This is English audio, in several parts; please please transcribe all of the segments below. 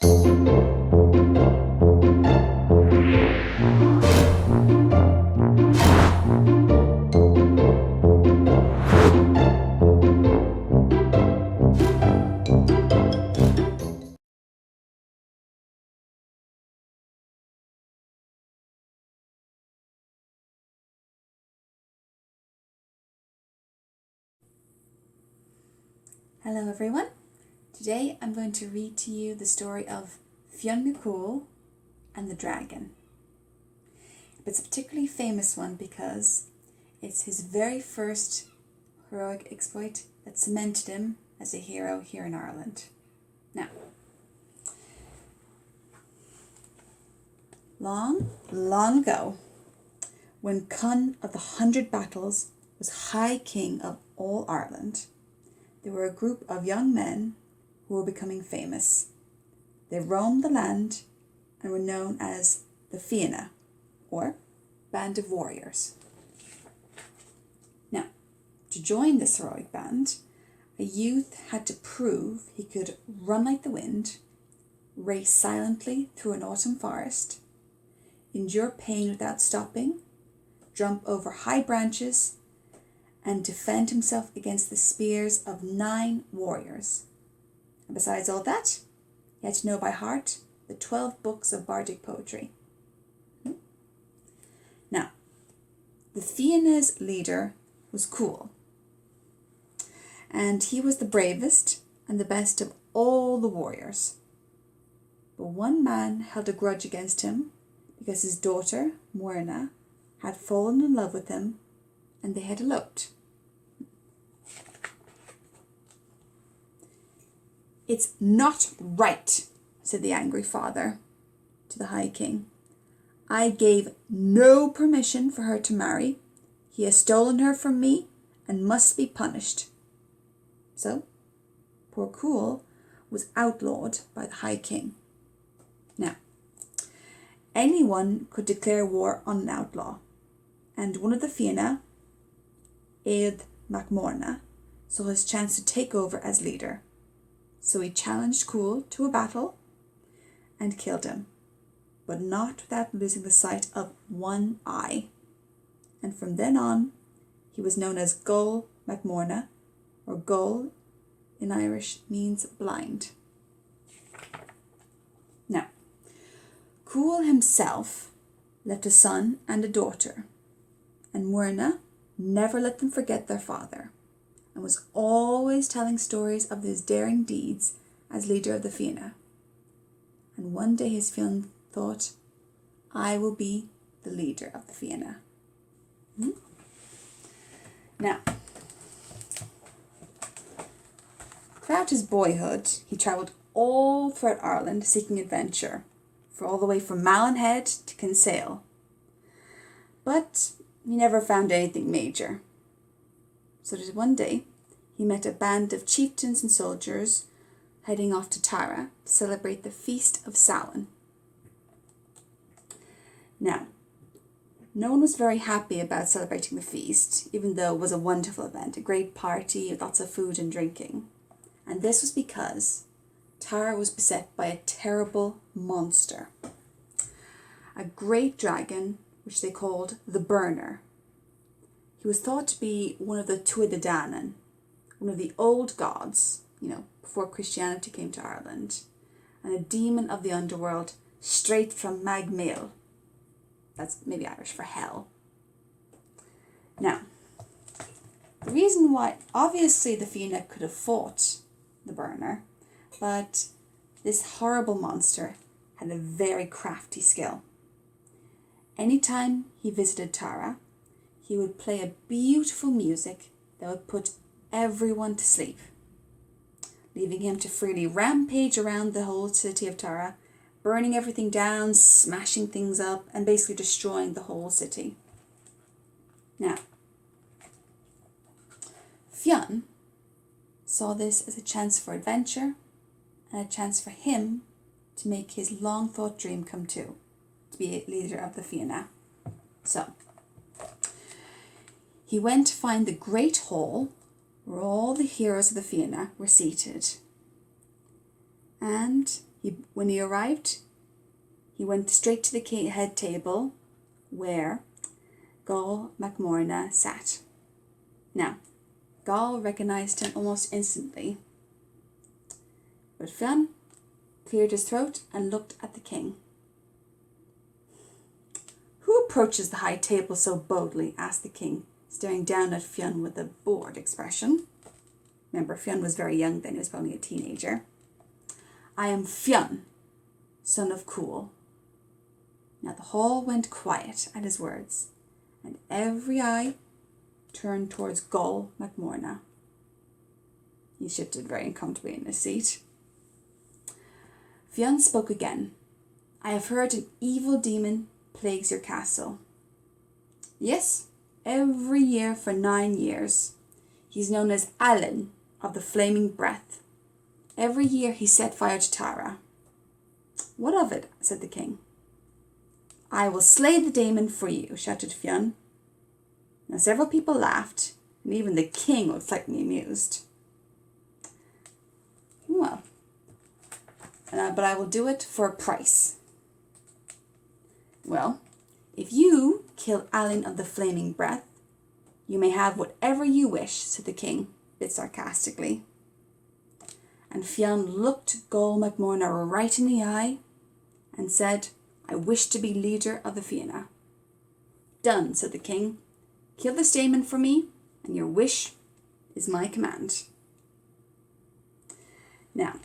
Hello everyone. Today I'm going to read to you the story of Fionn and the dragon. It's a particularly famous one because it's his very first heroic exploit that cemented him as a hero here in Ireland. Now, long, long ago, when Conn of the 100 Battles was High King of all Ireland, there were a group of young men who were becoming famous. They roamed the land and were known as the Fionn, or Band of Warriors. Now, to join this heroic band, a youth had to prove he could run like the wind, race silently through an autumn forest, endure pain without stopping, jump over high branches, and defend himself against the spears of 9 warriors. And besides all that, he had to know by heart the 12 books of bardic poetry. Now, the Fionn's leader was Cool, and he was the bravest and the best of all the warriors. But one man held a grudge against him because his daughter, Morna, had fallen in love with him and they had eloped. "It's not right," said the angry father to the High King. "I gave no permission for her to marry. He has stolen her from me and must be punished." So, poor Cool was outlawed by the High King. Now, anyone could declare war on an outlaw, and one of the Fionn, Aed MacMorna, saw his chance to take over as leader. So he challenged Cool to a battle and killed him, but not without losing the sight of one eye. And from then on, he was known as Gull MacMorna, or Gull in Irish means blind. Now, Cool himself left a son and a daughter, and Morna never let them forget their father, and was always telling stories of his daring deeds as leader of the Fionn. And one day his Fionn thought, "I will be the leader of the Fionn." Now, throughout his boyhood, he travelled all throughout Ireland seeking adventure, for all the way from Mallinhead to Kinsale. But he never found anything major. So that one day, he met a band of chieftains and soldiers heading off to Tara to celebrate the Feast of Samhain. Now, no one was very happy about celebrating the feast, even though it was a wonderful event, a great party with lots of food and drinking. And this was because Tara was beset by a terrible monster, a great dragon which they called the Burner. He was thought to be one of the Tuatha Danann, one of the old gods, before Christianity came to Ireland, and a demon of the underworld straight from Magmail. That's maybe Irish for hell. Now, the reason why, obviously the Fionn could have fought the Burner, but this horrible monster had a very crafty skill. Anytime he visited Tara, he would play a beautiful music that would put everyone to sleep, leaving him to freely rampage around the whole city of Tara, burning everything down, smashing things up, and basically destroying the whole city. Now, Fionn saw this as a chance for adventure and a chance for him to make his long-thought dream come true, to be a leader of the Fionn. So, he went to find the great hall where all the heroes of the Fionn were seated. And When he arrived, he went straight to the head table where Gall MacMorna sat. Now, Gall recognised him almost instantly, but Fionn cleared his throat and looked at the king. "Who approaches the high table so boldly?" asked the king, staring down at Fionn with a bored expression. Remember, Fionn was very young then, he was probably a teenager. "I am Fionn, son of Cúil." Now the hall went quiet at his words, and every eye turned towards Gall MacMorna. He shifted very uncomfortably in his seat. Fionn spoke again. "I have heard an evil demon plagues your castle." "Yes, every year for 9 years. He's known as Allen of the Flaming Breath. Every year he set fire to Tara." "What of it?" said the king. "I will slay the demon for you," shouted Fionn. Now several people laughed, and even the king looked slightly amused. "Well, but I will do it for a price." "Well, if you kill Allen of the Flaming Breath, you may have whatever you wish," said the king, a bit sarcastically. And Fionn looked Gall MacMorna right in the eye and said, "I wish to be leader of the Fianna." "Done," said the king. "Kill this demon for me, and your wish is my command." Now,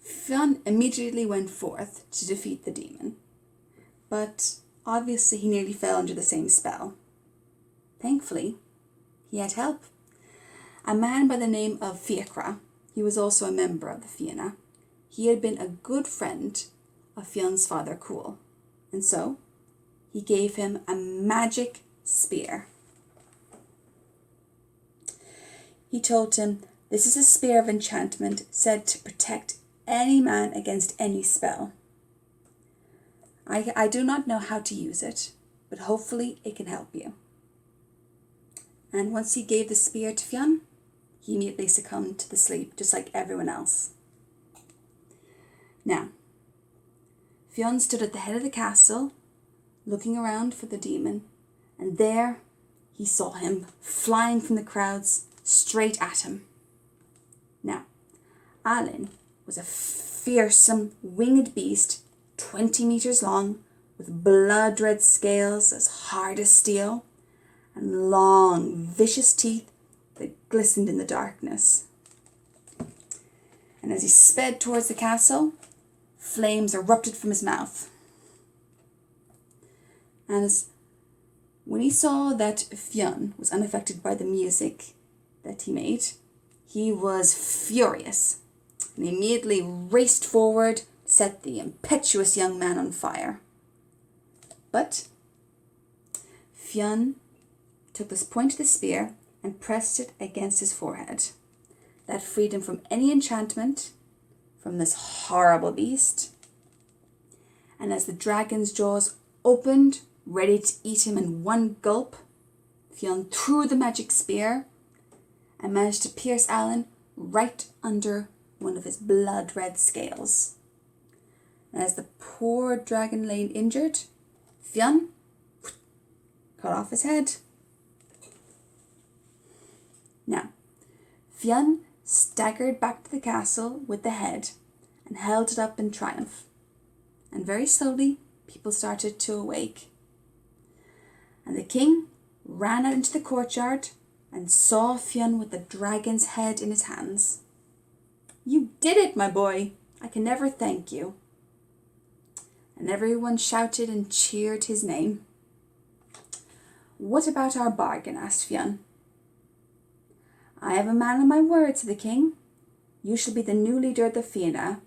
Fionn immediately went forth to defeat the demon, but obviously he nearly fell under the same spell. Thankfully, he had help. A man by the name of Fiachra, he was also a member of the Fianna. He had been a good friend of Fionn's father Cúil, and so he gave him a magic spear. He told him, "This is a spear of enchantment said to protect any man against any spell. I do not know how to use it, but hopefully it can help you." And once he gave the spear to Fionn, he immediately succumbed to the sleep, just like everyone else. Now, Fionn stood at the head of the castle, looking around for the demon, and there he saw him flying from the crowds straight at him. Now, Allen was a fearsome winged beast, 20 meters long, with blood-red scales as hard as steel, and long, vicious teeth that glistened in the darkness. And as he sped towards the castle, flames erupted from his mouth. And when he saw that Fionn was unaffected by the music that he made, he was furious, and immediately raced forward, set the impetuous young man on fire. But Fionn took the point of the spear and pressed it against his forehead. That freed him from any enchantment from this horrible beast. And as the dragon's jaws opened, ready to eat him in one gulp, Fionn threw the magic spear and managed to pierce Allen right under one of his blood-red scales. And as the poor dragon lay injured, Fionn cut off his head. Now, Fionn staggered back to the castle with the head and held it up in triumph. And very slowly, people started to awake. And the king ran out into the courtyard and saw Fionn with the dragon's head in his hands. "You did it, my boy! I can never thank you." And everyone shouted and cheered his name. "What about our bargain?" asked Fionn. "I have a man on my word," said the king. "You shall be the new leader of the Fianna,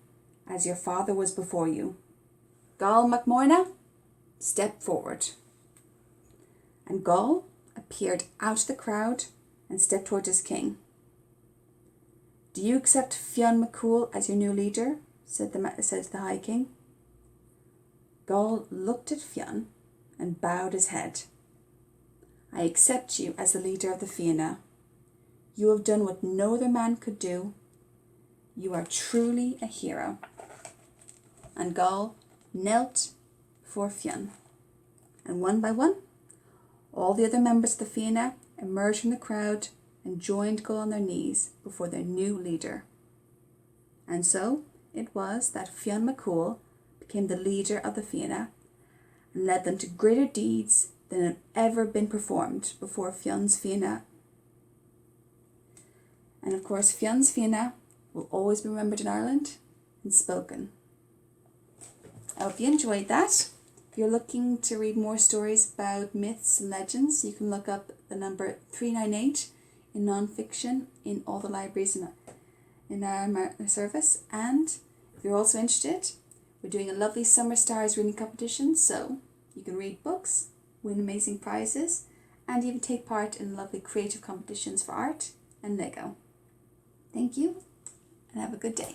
as your father was before you. Gall MacMorna, step forward." And Gall appeared out of the crowd and stepped towards his king. "Do you accept Fionn McCool as your new leader?" said the High King. Gall looked at Fionn and bowed his head. "I accept you as the leader of the Fianna. You have done what no other man could do. you are truly a hero. And Gall knelt before Fionn. And one by one, all the other members of the Fianna emerged from the crowd and joined Gall on their knees before their new leader. And so it was that Fionn McCool became the leader of the Fianna and led them to greater deeds than had ever been performed before Fionn's Fianna. And of course, Fionn's Fianna will always be remembered in Ireland and spoken. I hope you enjoyed that. If you're looking to read more stories about myths and legends, you can look up the number 398 in non-fiction in all the libraries in our service. And if you're also interested, we're doing a lovely Summer Stars reading competition, so you can read books, win amazing prizes, and even take part in lovely creative competitions for art and Lego. Thank you, and have a good day.